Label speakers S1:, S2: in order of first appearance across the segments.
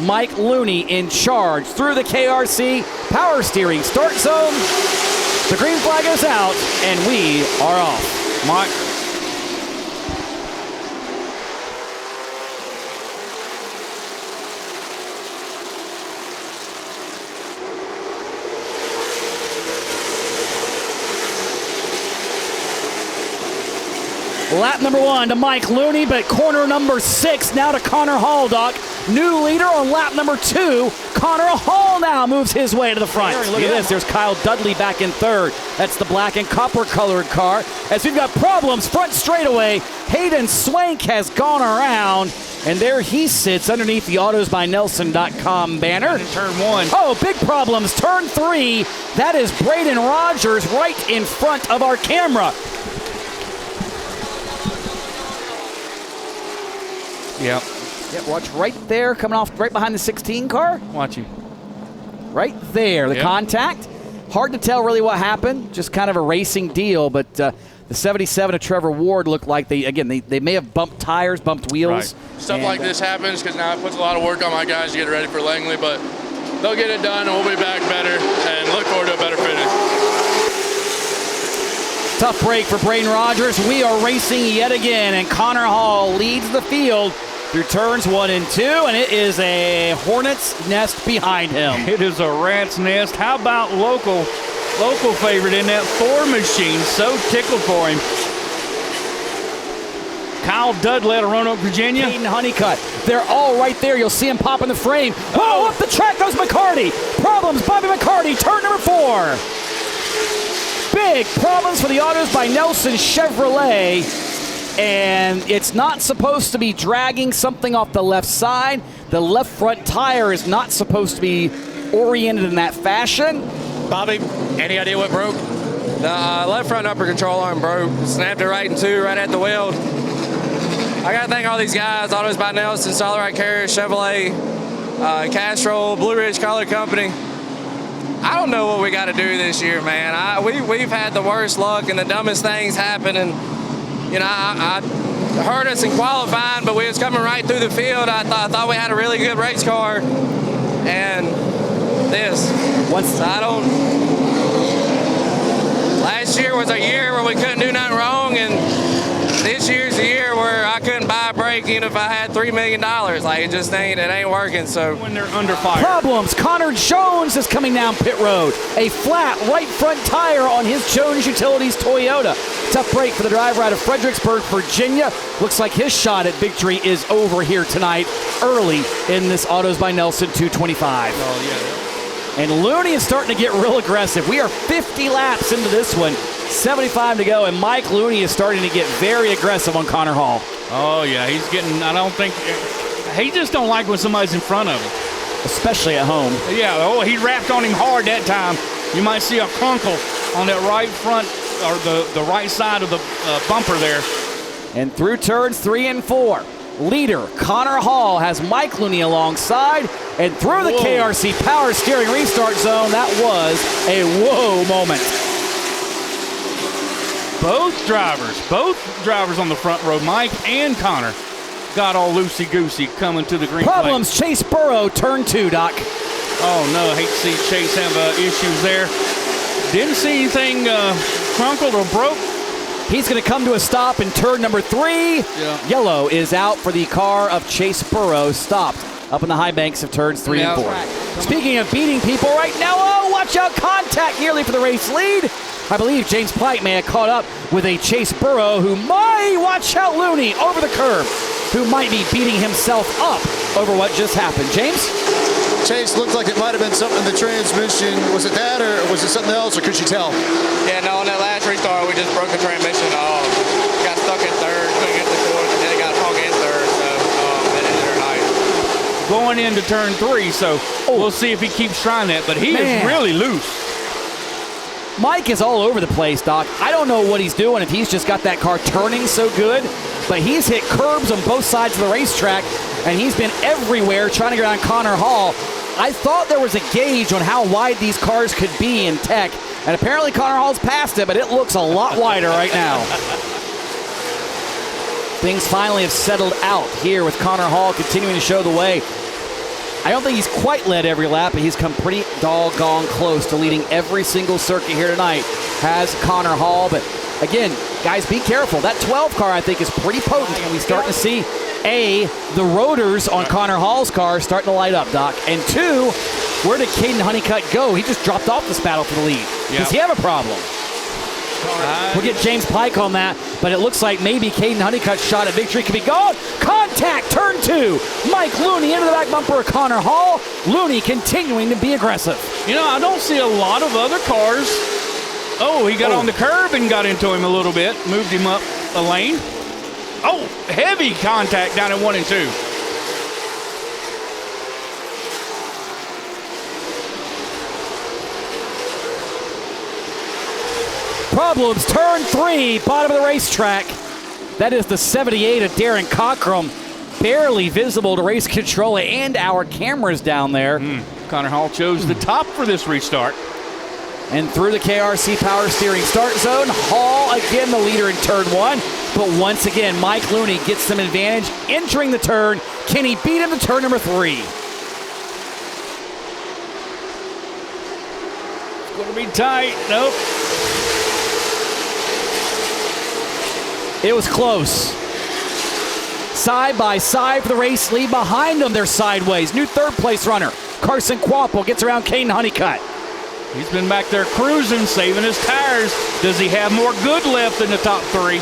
S1: Mike Looney in charge through the KRC power steering start zone. The green flag is out, and we are off.
S2: Mike.
S1: Lap number 1 to Mike Looney, but corner number 6 now to Connor Hall, Doc. New leader on lap number 2. Connor Hall now moves his way to the front. Look at this. There's Kyle Dudley back in third. That's the black and copper colored car. As we've got problems front straightaway, Hayden Swank has gone around, and there he sits underneath the AutosByNelson.com banner.
S2: Turn 1.
S1: Oh, big problems. Turn 3. That is Braden Rogers right in front of our camera.
S2: Yep.
S1: Yeah, watch right there, coming off right behind the 16 car.
S2: Watch him.
S1: Right there, the contact. Hard to tell really what happened, just kind of a racing deal, but the 77 of Trevor Ward looked like they may have bumped tires, bumped wheels.
S3: Right. Stuff like this happens because now it puts a lot of work on my guys to get ready for Langley, but they'll get it done and we'll be back better and look forward to a better finish.
S1: Tough break for Braden Rogers. We are racing yet again, and Connor Hall leads the field through turns 1 and 2, and it is a hornet's nest behind him.
S2: It is a rat's nest. How about local favorite in that Thor machine? So tickled for him. Kyle Dudley out of Roanoke, Virginia.
S1: Hayden Honeycutt. They're all right there. You'll see him pop in the frame. Oh, up the track goes McCarty. Problems, Bobby McCarty, turn number 4. Big problems for the Autos by Nelson Chevrolet. And it's not supposed to be dragging something off the left side. The left front tire is not supposed to be oriented in that fashion.
S4: Bobby, any idea what broke? The left front upper control arm broke. Snapped it right in two, right at the weld. I got to thank all these guys, Autos by Nelson, Solid Rock Carrier, Chevrolet, Castrol, Blue Ridge Color Company. I don't know what we got to do this year, man. We've had the worst luck and the dumbest things happen, and you know, I hurt us in qualifying, but we was coming right through the field. I thought we had a really good race car, and this. Last year was a year where we couldn't do nothing wrong, and this year's the year where I couldn't buy a brake even if I had $3 million. Like, it just ain't working. So
S2: when they're under fire.
S1: Problems. Connor Jones is coming down pit road. A flat right front tire on his Jones Utilities Toyota. Tough break for the driver out of Fredericksburg, Virginia. Looks like his shot at victory is over here tonight, early in this Autos by Nelson 225.
S2: Oh, yeah.
S1: And Looney is starting to get real aggressive. We are 50 laps into this one, 75 to go, and Mike Looney is starting to get very aggressive on Connor Hall.
S2: Oh, yeah, he's getting, he just don't like when somebody's in front of him.
S1: Especially at home.
S2: Yeah, he wrapped on him hard that time. You might see a crunkle on that right front, or the right side of the bumper there.
S1: And through turns 3 and 4, leader Connor Hall has Mike Looney alongside, and through the KRC power steering restart zone, that was a whoa moment.
S2: Both drivers on the front row, Mike and Connor, got all loosey-goosey coming to the green
S1: Problems,
S2: flag.
S1: Chase Burrow, turn 2, Doc.
S2: Oh, no, I hate to see Chase have issues there. Didn't see anything crunkled or broke.
S1: He's going to come to a stop in turn number 3.
S2: Yeah.
S1: Yellow is out for the car of Chase Burrow, stopped up in the high banks of turns 3 and 4. Speaking of beating people right now, watch out, contact nearly for the race lead. I believe James Pike may have caught up with a Chase Burrow who might, watch out, Looney over the curb, who might be beating himself up over what just happened. James?
S5: Chase looked like it might have been something in the transmission. Was it that, or was it something else, or could you tell?
S4: yeah, no, on that last restart we just broke the transmission. Got stuck in third, couldn't get the fourth, and then it got hung in third. So that ended our night.
S2: Going into turn 3, so we'll see if he keeps trying that. But he is really loose.
S1: Mike is all over the place, Doc. I don't know what he's doing, if he's just got that car turning so good, but he's hit curbs on both sides of the racetrack, and he's been everywhere trying to get on Connor Hall. I thought there was a gauge on how wide these cars could be in tech, and apparently Connor Hall's past it, but it looks a lot wider right now. Things finally have settled out here with Connor Hall continuing to show the way. I don't think he's quite led every lap, but he's come pretty doggone close to leading every single circuit here tonight. Has Connor Hall, but again, guys, be careful. That 12 car, I think, is pretty potent, and we're starting to see, A, the rotors on Connor Hall's car starting to light up, Doc, and 2, where did Caden Honeycutt go? He just dropped off this battle for the lead. Does he have a problem? We'll get James Pike on that, but it looks like maybe Caden Honeycutt's shot at victory could be gone. Contact, turn 2. Mike Looney into the back bumper of Connor Hall. Looney continuing to be aggressive.
S2: You know, I don't see a lot of other cars. Oh, he got on the curb and got into him a little bit, moved him up a lane. Oh, heavy contact down at 1 and 2.
S1: Problems, turn 3, bottom of the racetrack. That is the 78 of Darren Cockrum, barely visible to race control and our cameras down there.
S2: Connor Hall chose the top for this restart.
S1: And through the KRC Power Steering start zone, Hall again the leader in turn 1. But once again, Mike Looney gets some advantage entering the turn. Can he beat him to turn number 3?
S2: It's going to be tight. Nope.
S1: It was close. Side by side for the race lead. Behind them, they're sideways. New third place runner, Carson Kvapil, gets around Caden Honeycutt.
S2: He's been back there cruising, saving his tires. Does he have more good left in the top 3?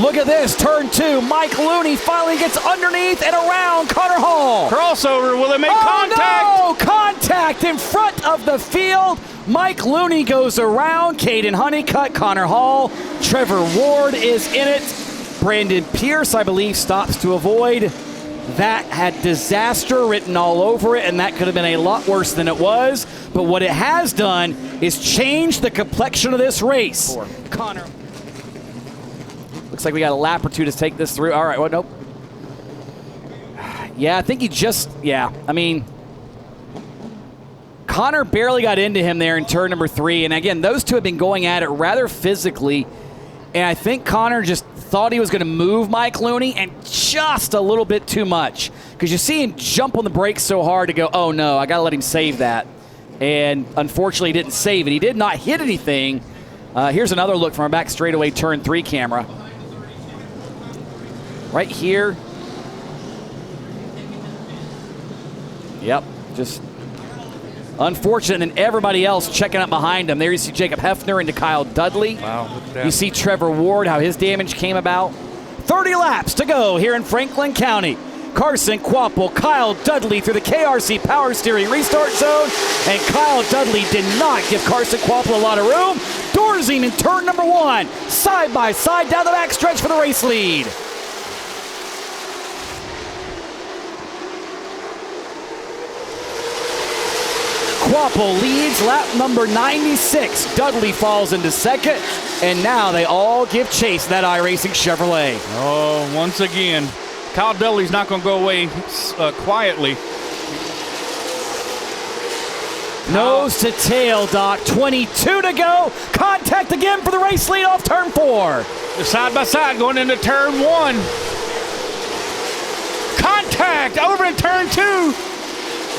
S1: Look at this, turn 2. Mike Looney finally gets underneath and around Connor Hall.
S2: Crossover, will it make contact?
S1: No! Contact in front of the field. Mike Looney goes around Caden Honeycutt, Connor Hall. Trevor Ward is in it. Brandon Pierce, I believe, stops to avoid. That had disaster written all over it, and that could have been a lot worse than it was. But what it has done is change the complexion of this race. Connor. Looks like we got a lap or two to take this through. All right, well, nope. Yeah, I think he just, I mean, Connor barely got into him there in turn number 3. And again, those two have been going at it rather physically. And I think Connor just thought he was going to move Mike Looney and just a little bit too much. Because you see him jump on the brakes so hard to go, oh no, I got to let him save that. And unfortunately, he didn't save it. He did not hit anything. Here's another look from our back straightaway turn 3 camera. Right here. Yep, just unfortunate, and everybody else checking up behind him. There you see Jacob Hefner into Kyle Dudley.
S2: Wow, look at that.
S1: You see Trevor Ward, how his damage came about. 30 laps to go here in Franklin County. Carson Kvapil, Kyle Dudley through the KRC Power Steering restart zone, and Kyle Dudley did not give Carson Kvapil a lot of room. Doors him in turn number 1, side by side down the back stretch for the race lead. Kvapil leads lap number 96. Dudley falls into second, and now they all give chase to that iRacing Chevrolet.
S2: Oh, once again, Kyle Dudley's not going to go away quietly.
S1: Nose to tail, Doc. 22 to go. Contact again for the race lead off turn 4.
S2: They're side by side going into turn 1. Contact over in turn 2.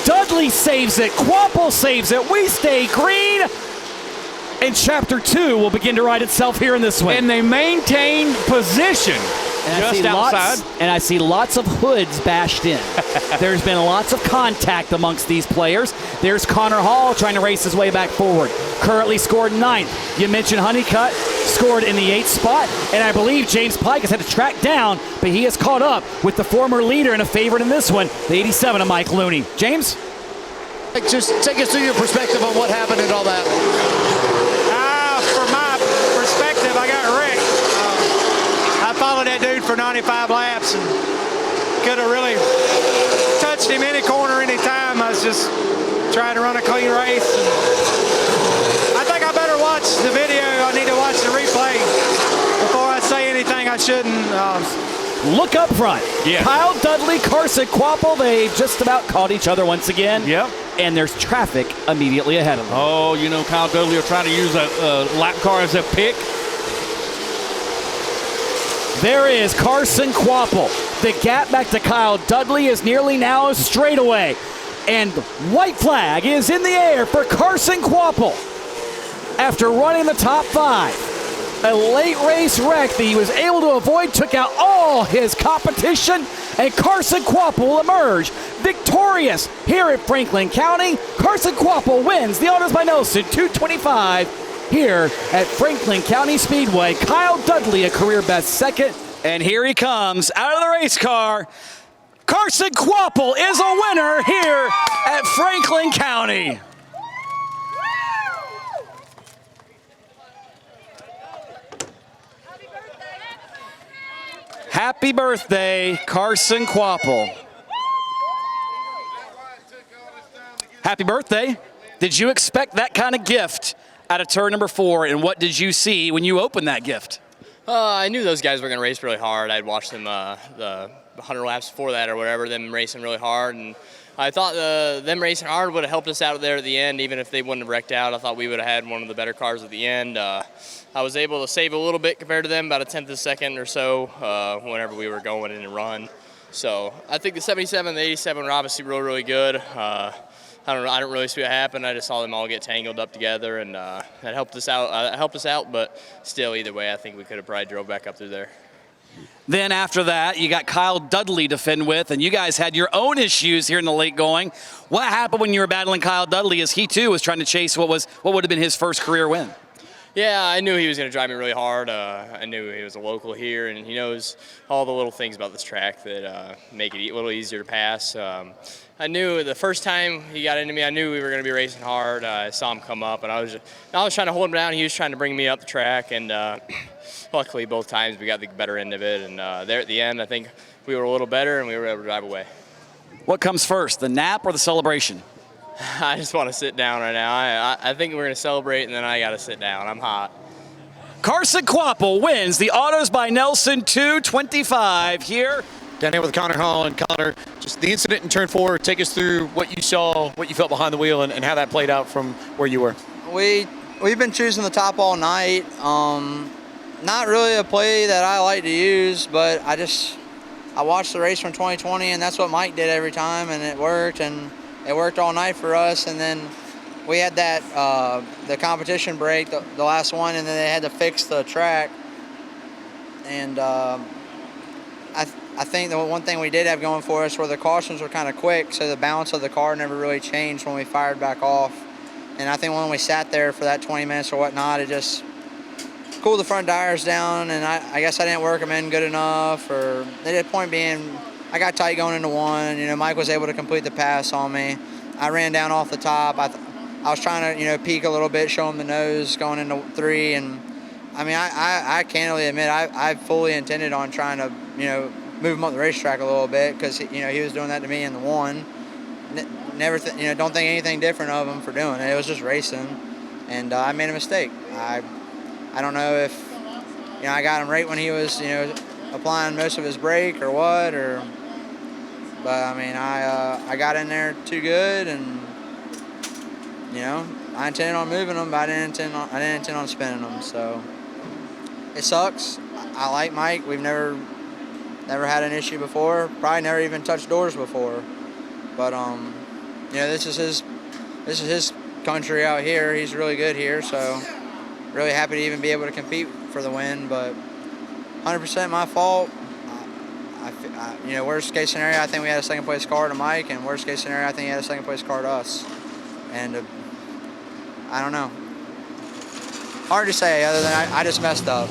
S1: Dudley saves it. Kvapil saves it. We stay green. And Chapter 2 will begin to ride itself here in this one.
S2: And they maintain position just outside.
S1: And I see lots of hoods bashed in. There's been lots of contact amongst these players. There's Connor Hall trying to race his way back forward. Currently scored 9th. You mentioned Honeycutt scored in the 8th spot. And I believe James Pike has had to track down, but he has caught up with the former leader and a favorite in this one, the 87 of Mike Looney. James?
S5: Just take us through your perspective on what happened and all that.
S6: From my perspective, I got wrecked. I followed that dude for 95 laps and could have really touched him any corner, any time. I was just trying to run a clean race. I think I better watch the video. I need to watch the replay before I say anything I shouldn't.
S1: Look up front.
S2: Yeah.
S1: Kyle Dudley, Carson Kvapil, they've just about caught each other once again.
S2: Yep.
S1: And there's traffic immediately ahead of them.
S2: Oh, you know, Kyle Dudley will try to use a lap car as a pick.
S1: There is Carson Kvapil. The gap back to Kyle Dudley is nearly now a straightaway. And white flag is in the air for Carson Kvapil. After running the top 5, a late race wreck that he was able to avoid took out all his competition, and Carson Kvapil will emerge victorious here at Franklin County. Carson Kvapil wins the Autos by Nelson 225 here at Franklin County Speedway. Kyle Dudley, a career best second. And here he comes out of the race car. Carson Kvapil is a winner here at Franklin County. Happy birthday, Carson Kvapil. Happy birthday. Did you expect that kind of gift out of turn number 4, and what did you see when you opened that gift?
S7: I knew those guys were going to race really hard. I'd watched them the 100 laps before that or whatever, them racing really hard, and I thought them racing hard would have helped us out there at the end, even if they wouldn't have wrecked out. I thought we would have had one of the better cars at the end. I was able to save a little bit compared to them, about a tenth of a second or so, whenever we were going in and run. So I think the 77 and the 87 were obviously really, really good. I don't really see what happened. I just saw them all get tangled up together, and that helped us out. But still, either way, I think we could have probably drove back up through there.
S1: Then after that, you got Kyle Dudley to fend with, and you guys had your own issues here in the late going. What happened when you were battling Kyle Dudley as he too was trying to chase what would have been his first career win?
S7: Yeah, I knew he was going to drive me really hard. I knew he was a local here, and he knows all the little things about this track that make it a little easier to pass. I knew the first time he got into me, I knew we were going to be racing hard. I saw him come up, and I was trying to hold him down. He was trying to bring me up the track, and luckily both times we got the better end of it. And there at the end, I think we were a little better, and we were able to drive away.
S1: What comes first, the nap or the celebration?
S7: I just want to sit down right now. I think we're going to celebrate, and then I got to sit down. I'm hot.
S1: Carson Kvapil wins the Autos by Nelson 225 here.
S5: Down here with Connor Holland. Connor, just the incident in turn 4, take us through what you saw, what you felt behind the wheel, and how that played out from where you were.
S8: We've been choosing the top all night. Not really a play that I like to use, but I watched the race from 2020, and that's what Mike did every time, and it worked, and it worked all night for us. And then we had that the competition break, the last one, and then they had to fix the track. And I think the one thing we did have going for us were the cautions were kind of quick, so the balance of the car never really changed when we fired back off. And I think when we sat there for that 20 minutes or whatnot, it just cooled the front tires down, and I guess I didn't work them in good enough. Or the point being, I got tight going into 1. You know, Mike was able to complete the pass on me. I ran down off the top. I was trying to, peek a little bit, show him the nose going into 3. And I mean, I candidly admit I fully intended on trying to, move him up the racetrack a little bit, because he was doing that to me in the 1. Never, don't think anything different of him for doing it. It was just racing, and I made a mistake. I don't know if I got him right when he was applying most of his brake or what, but I mean I got in there too good, and I intended on moving them, but I didn't intend on spinning them. So it sucks. I like Mike. We've never had an issue before. Probably never even touched doors before. But this is his country out here. He's really good here, so really happy to even be able to compete for the win. But 100% my fault. Worst case scenario, I think we had a second place car to Mike, and worst case scenario, I think he had a second place car to us. And I don't know. Hard to say, other than I just messed up.